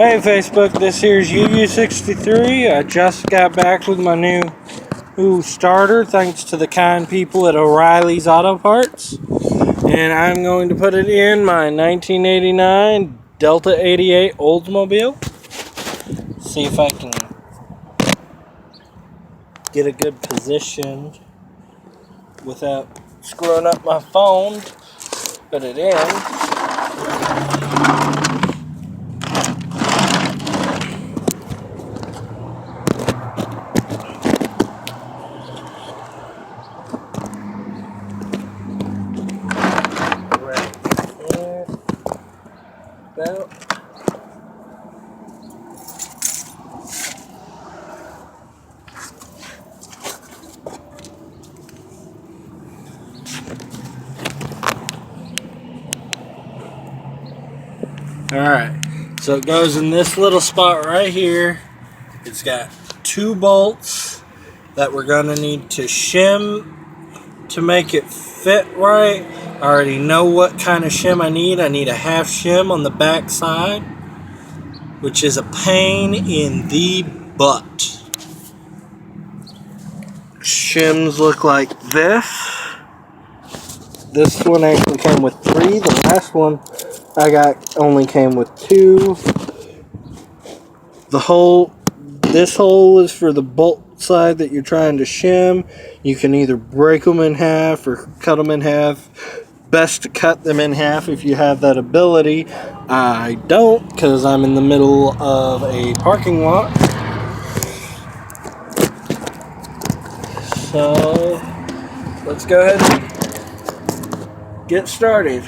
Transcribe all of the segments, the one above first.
Hey Facebook, this here's UU63. I just got back with my new starter thanks to the kind people at O'Reilly's Auto Parts. And I'm going to put it in my 1989 Delta 88 Oldsmobile. See if I can get a good position without screwing up my phone. Put it in. Alright, so it goes in this little spot right here. It's got 2 bolts that we're going to need to shim to make it fit right. I already know what kind of shim I need. I need a half shim on the back side, which is a pain in the butt. Shims look like this. This one actually came with 3. The last one I got only came with 2. This hole is for the bolt side that you're trying to shim. You can either break them in half or cut them in half. Best to cut them in half if you have that ability. I don't, because I'm in the middle of a parking lot. So let's go ahead and get started.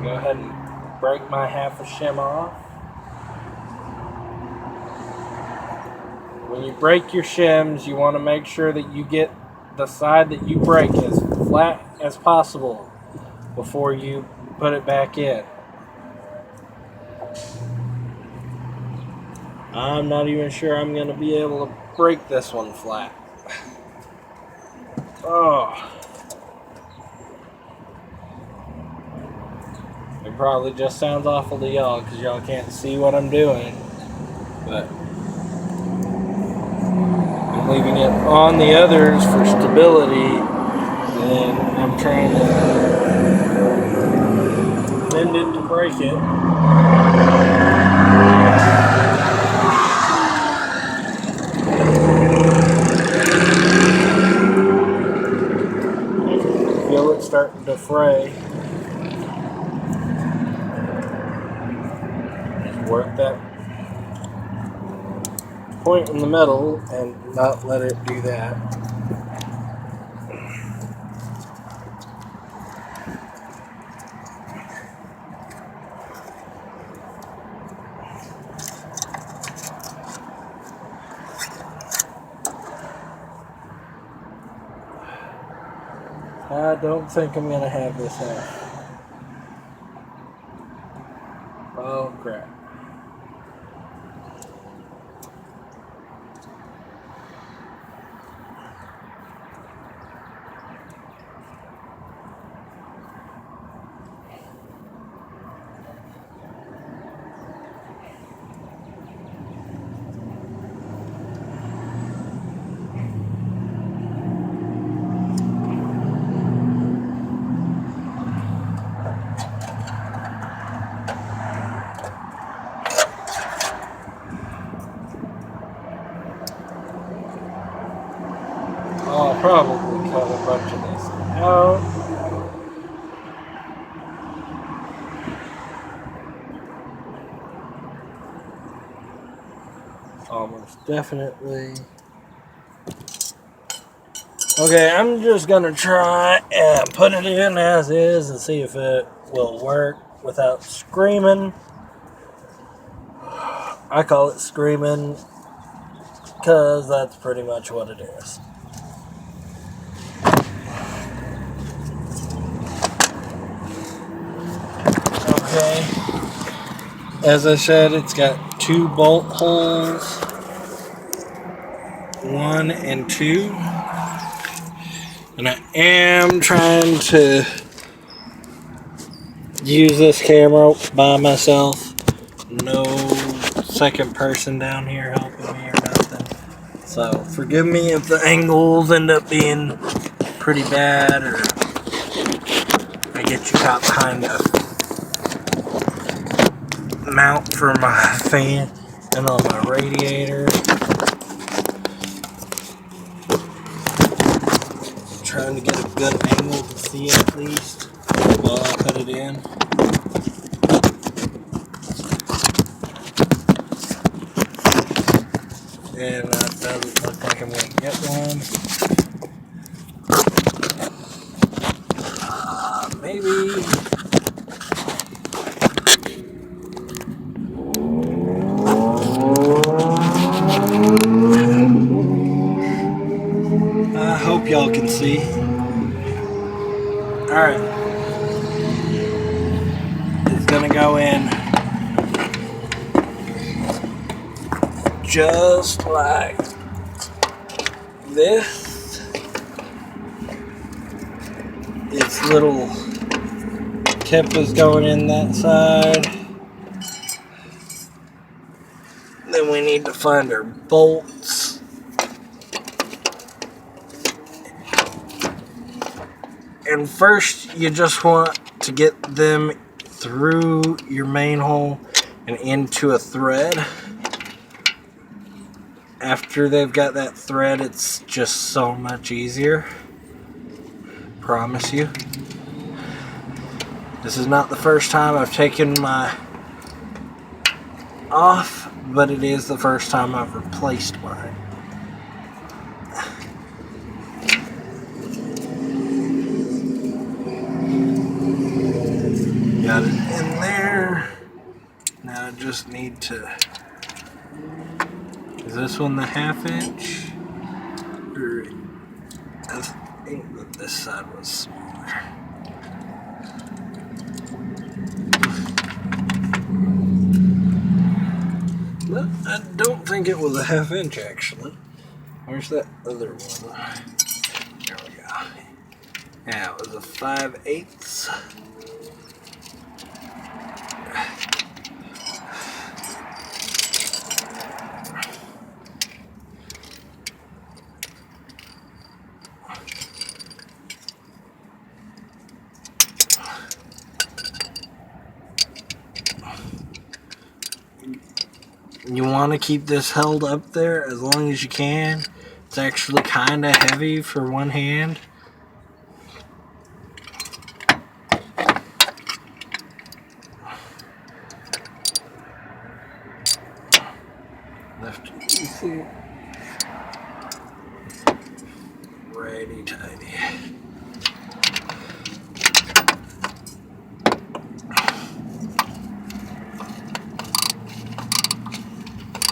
Go ahead and break my half a shim off. When you break your shims, you want to make sure that you get the side that you break as flat as possible before you put it back in. I'm not even sure I'm going to be able to break this one flat. Oh. It probably just sounds awful to y'all because y'all can't see what I'm doing. But I'm leaving it on the others for stability. And I'm trying to bend it to break it. Feel it starting to fray. Just work that point in the middle and not let it do that. I don't think I'm going to have this half. Oh crap. I'll probably cut a bunch of this out. Almost definitely. Okay, I'm just gonna try and put it in as is and see if it will work without screaming. I call it screaming because that's pretty much what it is. Okay, as I said, it's got 2 bolt holes, 1 and 2. And I am trying to use this camera by myself. No second person down here helping me or nothing. So forgive me if the angles end up being pretty bad or I get you caught behind a mount for my fan and on my radiator. Trying to get a good angle to see it at least while I put it in. And that doesn't look like I'm going to get one. Maybe. I hope y'all can see. Alright. It's going to go in just like this. Its little tip is going in that side. Then we need to find our bolts. And first you just want to get them through your main hole and into a thread. After they've got that thread, it's just so much easier. Promise you. This is not the first time I've taken my off, but it is the first time I've replaced mine. Got it in there. Now I just need to... Is this one the 1/2 inch? Or I think that this side was smaller. But I don't think it was a 1/2 inch actually. Where's that other one? There we go. Yeah, it was a 5/8. You want to keep this held up there as long as you can. It's actually kind of heavy for one hand. Left easy. Righty tighty.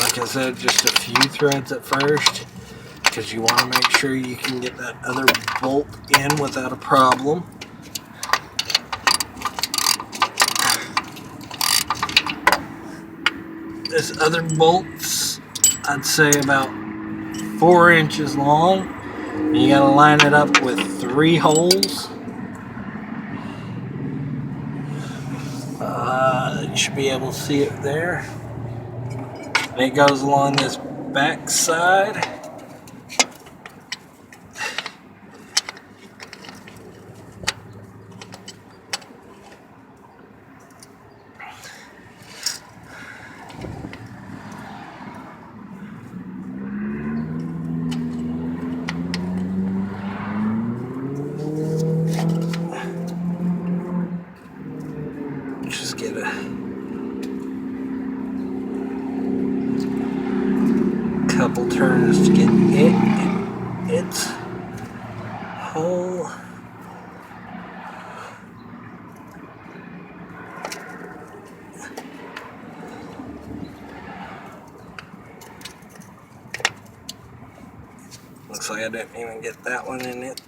Like I said, just a few threads at first, because you want to make sure you can get that other bolt in without a problem. This other bolt's, I'd say, about 4 inches long. You gotta line it up with 3 holes. You should be able to see it there. And it goes along this back side. Just get a couple turns to get its hole. Looks like I didn't even get that one in it.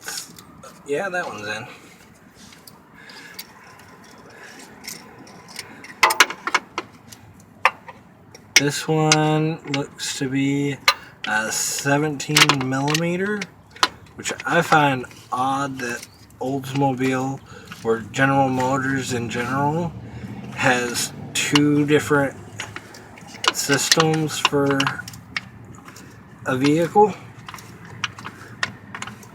Yeah, that one's in. This one looks to be a 17 millimeter. which I find odd that Oldsmobile or General Motors in general has two different systems for a vehicle.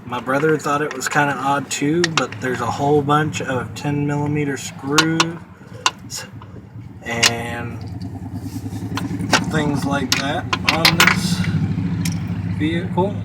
My brother thought it was kind of odd too, but there's a whole bunch of 10mm screws and things like that on this vehicle.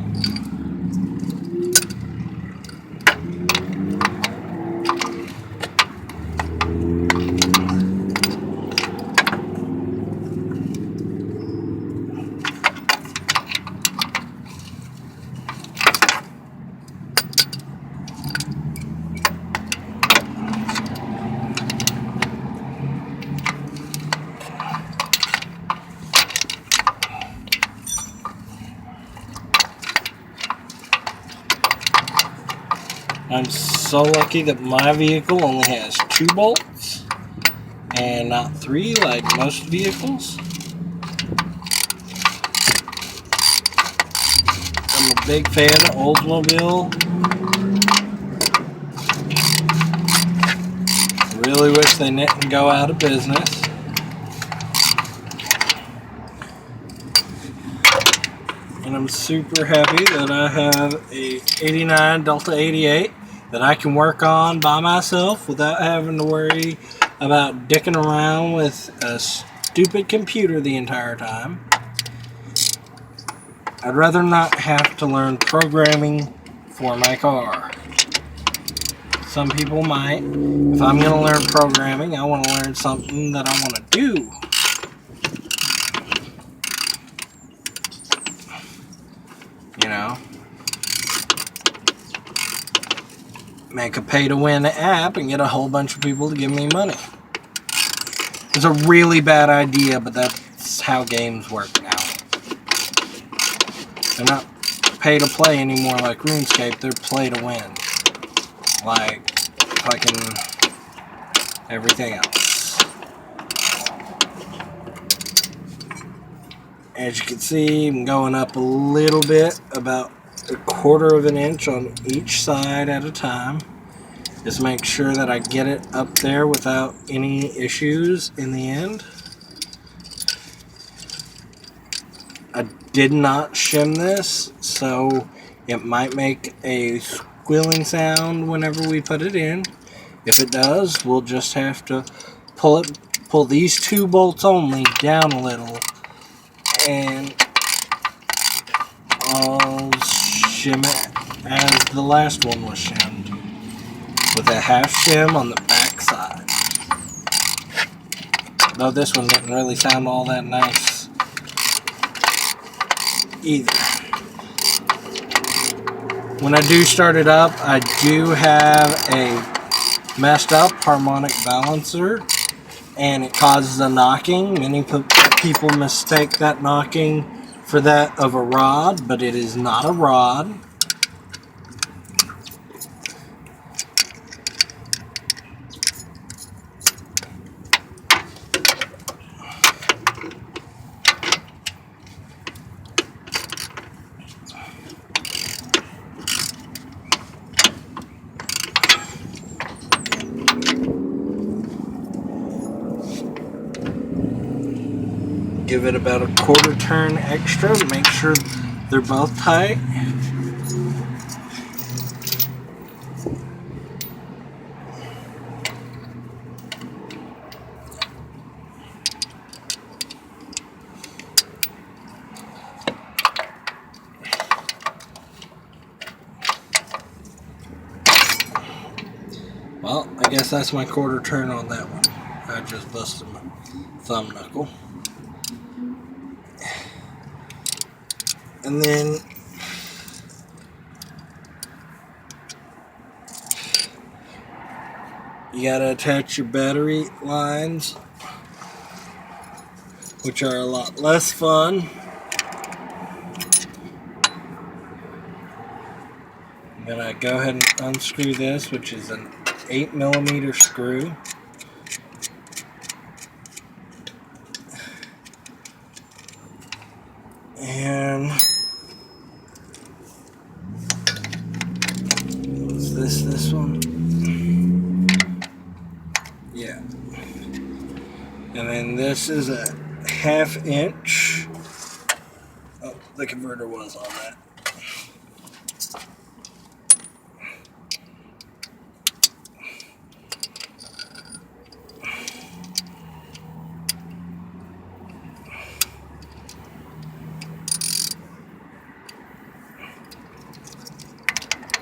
I'm so lucky that my vehicle only has 2 bolts and not 3 like most vehicles. I'm a big fan of Oldsmobile. Really wish they didn't go out of business. And I'm super happy that I have a 89 Delta 88 that I can work on by myself without having to worry about dicking around with a stupid computer the entire time. I'd rather not have to learn programming for my car. Some people might. If I'm going to learn programming, I want to learn something that I want to do. You know, make a pay-to-win app and get a whole bunch of people to give me money. It's a really bad idea, but that's how games work now. They're not pay-to-play anymore like RuneScape, they're play-to-win. Like fucking everything else. As you can see, I'm going up a little bit, about 1/4 of an inch on each side at a time. Just make sure that I get it up there without any issues in the end. I did not shim this, so it might make a squealing sound whenever we put it in. If it does, we'll just have to pull these 2 bolts only down a little, and I'll shim it as the last one was shimmed, with a half shim on the back side. Though this one didn't really sound all that nice either. When I do start it up, I do have a messed up harmonic balancer, and it causes a knocking. Many people mistake that knocking for that of a rod, but it is not a rod. Give it about a 1/4 turn extra to make sure they're both tight. Well, I guess that's my 1/4 turn on that one. I just busted my thumb knuckle. And then you gotta attach your battery lines, which are a lot less fun. I'm gonna go ahead and unscrew this, which is an 8mm screw. And this one. Yeah. And then this is a 1/2 inch. Oh, the converter was on that.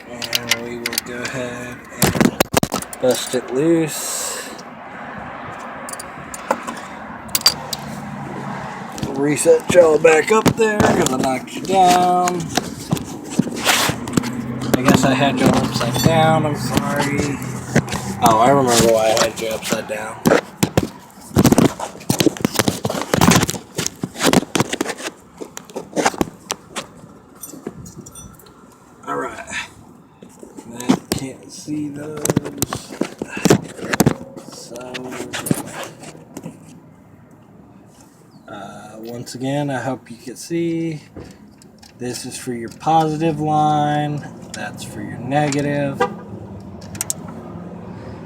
And we will go ahead and bust it loose. Reset y'all back up there because I knocked you down. I guess I had you upside down. I'm sorry. Oh, I remember why I had you upside down. Alright. That can't see those. So, once again, I hope you can see. This is for your positive line. That's for your negative.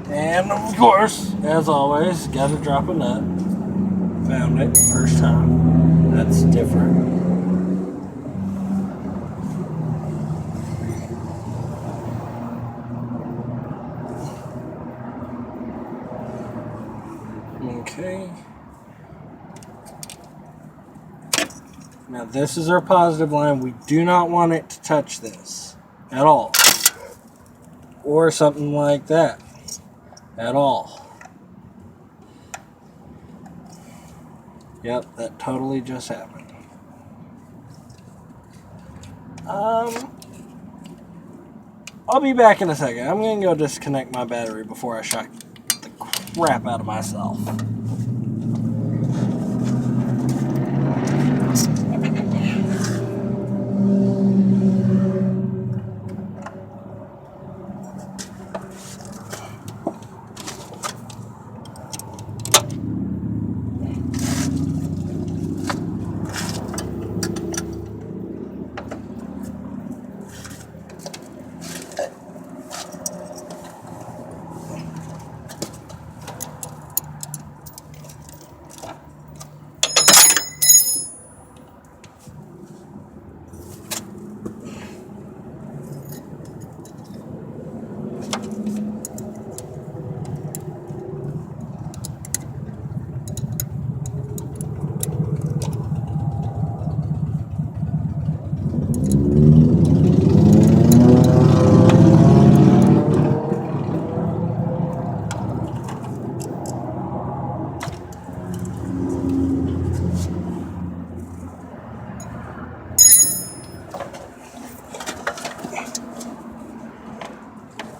And of course, as always, gotta drop a nut. Found it first time. That's different. Okay. Now this is our positive line. We do not want it to touch this at all. Or something like that at all. Yep, that totally just happened. I'll be back in a second. I'm gonna go disconnect my battery before I shock the crap out of myself.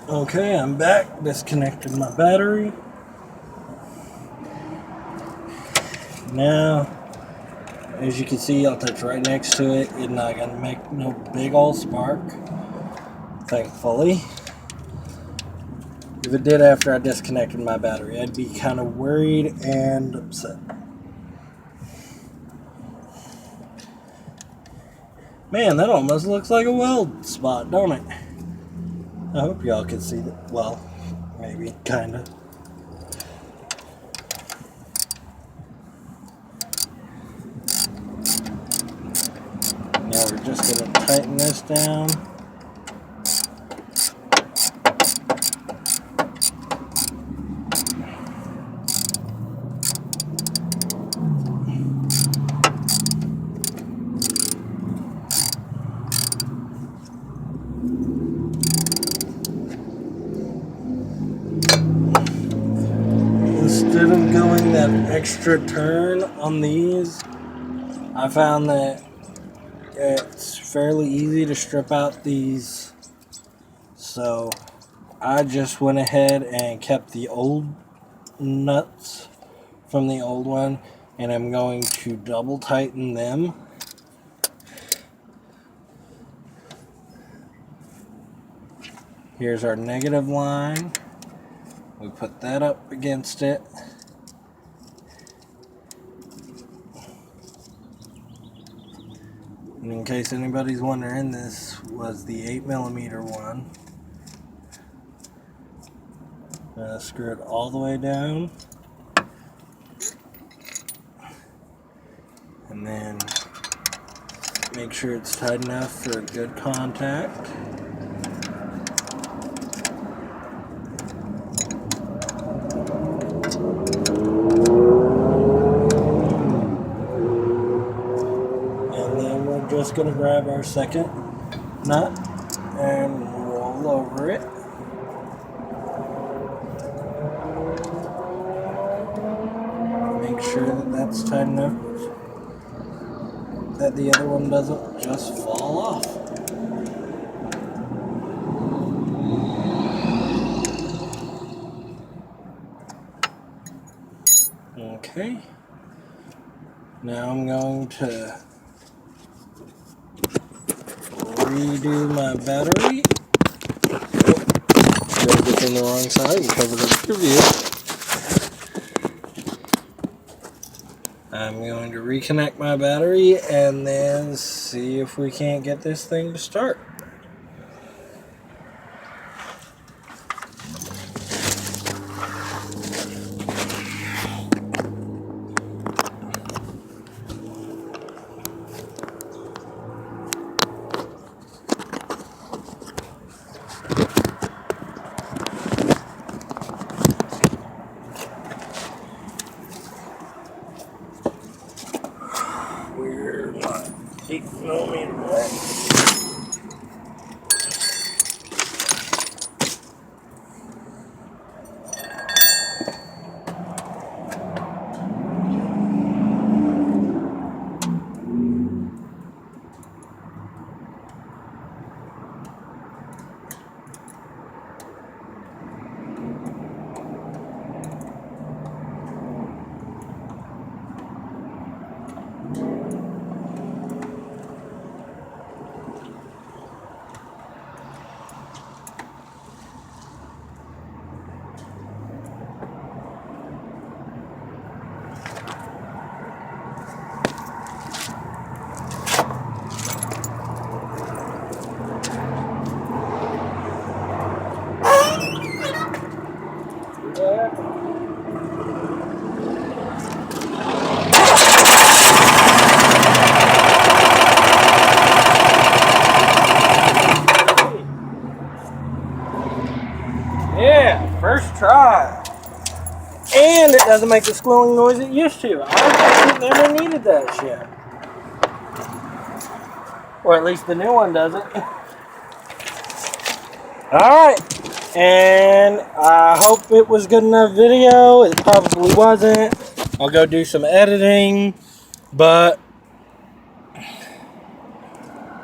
Okay, I'm back. Disconnected my battery. Now, as you can see, I'll touch right next to it. It's not going to make no big old spark, thankfully. If it did after I disconnected my battery, I'd be kind of worried and upset. Man, that almost looks like a weld spot, don't it? I hope y'all can see that. Well, maybe, kind of. Now we're just going to tighten this down. Instead of going that extra turn on these, I found that it's fairly easy to strip out these, so I just went ahead and kept the old nuts from the old one, and I'm going to double tighten them. Here's our negative line. We put that up against it. And in case anybody's wondering, this was the 8mm one. Screw it all the way down. And then make sure it's tight enough for good contact. And then we're just going to grab our second nut and roll over it. Make sure that that's tight enough that the other one doesn't just fall off. Okay. Now I'm going to redo my battery. Grabbed it from the wrong side and covered up your view. I'm going to reconnect my battery and then see if we can't get this thing to start. Where's my 8mm lens? Yeah, first try. And it doesn't make the squealing noise it used to. I thought it never needed that shit. Or at least the new one doesn't. Alright. And I hope it was good enough video. It probably wasn't. I'll go do some editing. But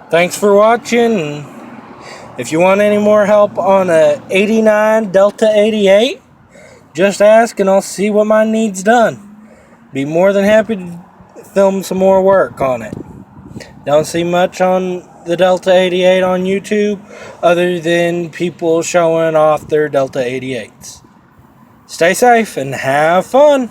thanks for watching. If you want any more help on a 89 Delta 88, just ask and I'll see what mine needs done. Be more than happy to film some more work on it. Don't see much on the Delta 88 on YouTube other than people showing off their Delta 88s. Stay safe and have fun.